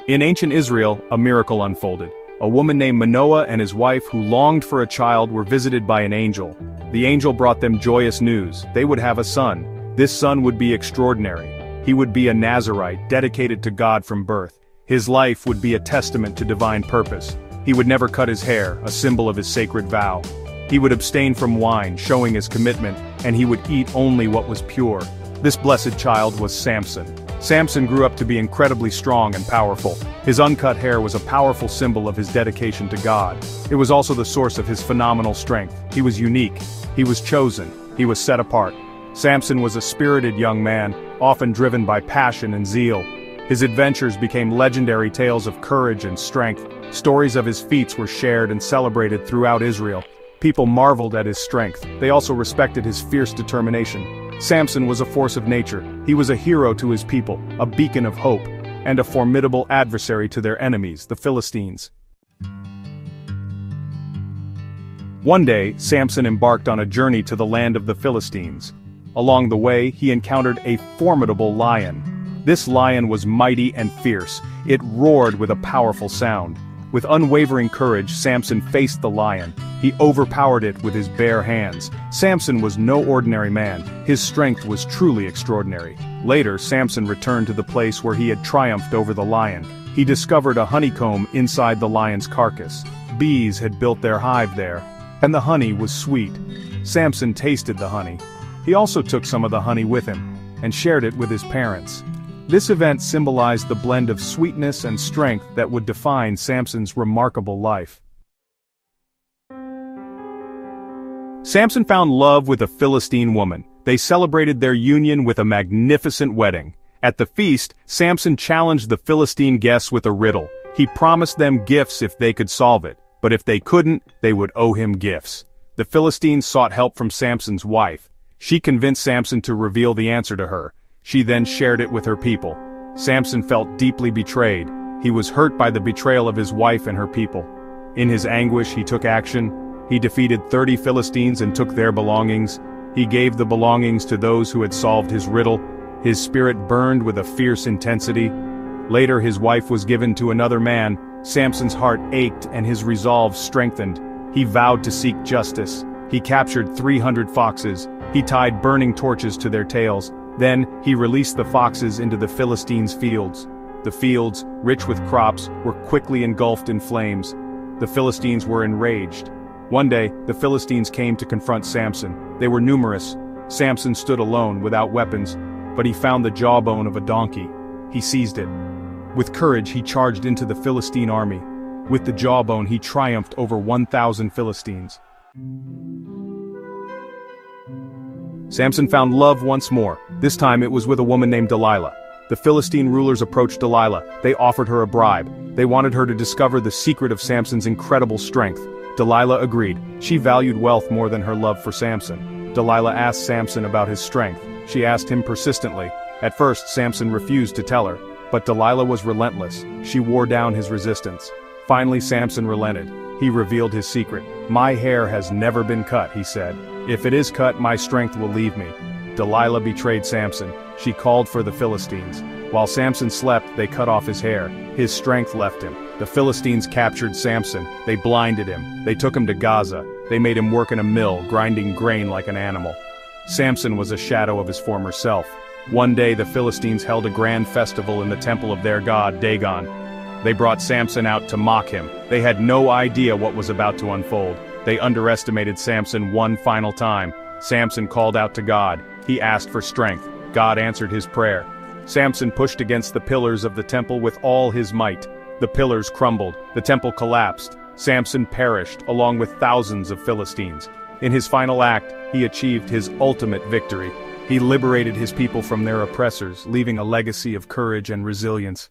In ancient Israel, a miracle unfolded. A woman named Manoah and his wife who longed for a child were visited by an angel. The angel brought them joyous news. They would have a son. This son would be extraordinary. He would be a Nazirite, dedicated to God from birth. His life would be a testament to divine purpose. He would never cut his hair, a symbol of his sacred vow. He would abstain from wine, showing his commitment, and he would eat only what was pure. This blessed child was Samson. Samson grew up to be incredibly strong and powerful. His uncut hair was a powerful symbol of his dedication to God. It was also the source of his phenomenal strength. He was unique. He was chosen. He was set apart. Samson was a spirited young man, often driven by passion and zeal. His adventures became legendary tales of courage and strength. Stories of his feats were shared and celebrated throughout Israel. People marveled at his strength. They also respected his fierce determination. Samson was a force of nature. He was a hero to his people, a beacon of hope, and a formidable adversary to their enemies, the Philistines. One day, Samson embarked on a journey to the land of the Philistines. Along the way, he encountered a formidable lion. This lion was mighty and fierce. It roared with a powerful sound. With unwavering courage, Samson faced the lion. He overpowered it with his bare hands. Samson was no ordinary man. His strength was truly extraordinary. Later, Samson returned to the place where he had triumphed over the lion. He discovered a honeycomb inside the lion's carcass. Bees had built their hive there, and the honey was sweet. Samson tasted the honey. He also took some of the honey with him, and shared it with his parents. This event symbolized the blend of sweetness and strength that would define Samson's remarkable life. Samson found love with a Philistine woman. They celebrated their union with a magnificent wedding. At the feast, Samson challenged the Philistine guests with a riddle. He promised them gifts if they could solve it, but if they couldn't, they would owe him gifts. The Philistines sought help from Samson's wife. She convinced Samson to reveal the answer to her. She then shared it with her people. Samson felt deeply betrayed. He was hurt by the betrayal of his wife and her people. In his anguish, he took action. He defeated 30 Philistines and took their belongings. He gave the belongings to those who had solved his riddle. His spirit burned with a fierce intensity. Later, his wife was given to another man. Samson's heart ached and his resolve strengthened. He vowed to seek justice. He captured 300 foxes. He tied burning torches to their tails. Then, he released the foxes into the Philistines' fields. The fields, rich with crops, were quickly engulfed in flames. The Philistines were enraged. One day, the Philistines came to confront Samson. They were numerous. Samson stood alone, without weapons, but he found the jawbone of a donkey. He seized it. With courage, he charged into the Philistine army. With the jawbone, he triumphed over 1,000 Philistines. Samson found love once more. This time it was with a woman named Delilah. The Philistine rulers approached Delilah. They offered her a bribe. They wanted her to discover the secret of Samson's incredible strength. Delilah agreed. She valued wealth more than her love for Samson. Delilah asked Samson about his strength. She asked him persistently. At first, Samson refused to tell her, but Delilah was relentless. She wore down his resistance. Finally, Samson relented. He revealed his secret. "My hair has never been cut," he said. "If it is cut, my strength will leave me." Delilah betrayed Samson. She called for the Philistines. While Samson slept, they cut off his hair. His strength left him. The Philistines captured Samson. They blinded him. They took him to Gaza. They made him work in a mill, grinding grain like an animal. Samson was a shadow of his former self. One day the Philistines held a grand festival in the temple of their god, Dagon. They brought Samson out to mock him. They had no idea what was about to unfold. They underestimated Samson one final time. Samson called out to God. He asked for strength. God answered his prayer. Samson pushed against the pillars of the temple with all his might. The pillars crumbled. The temple collapsed. Samson perished, along with thousands of Philistines. In his final act, he achieved his ultimate victory. He liberated his people from their oppressors, leaving a legacy of courage and resilience.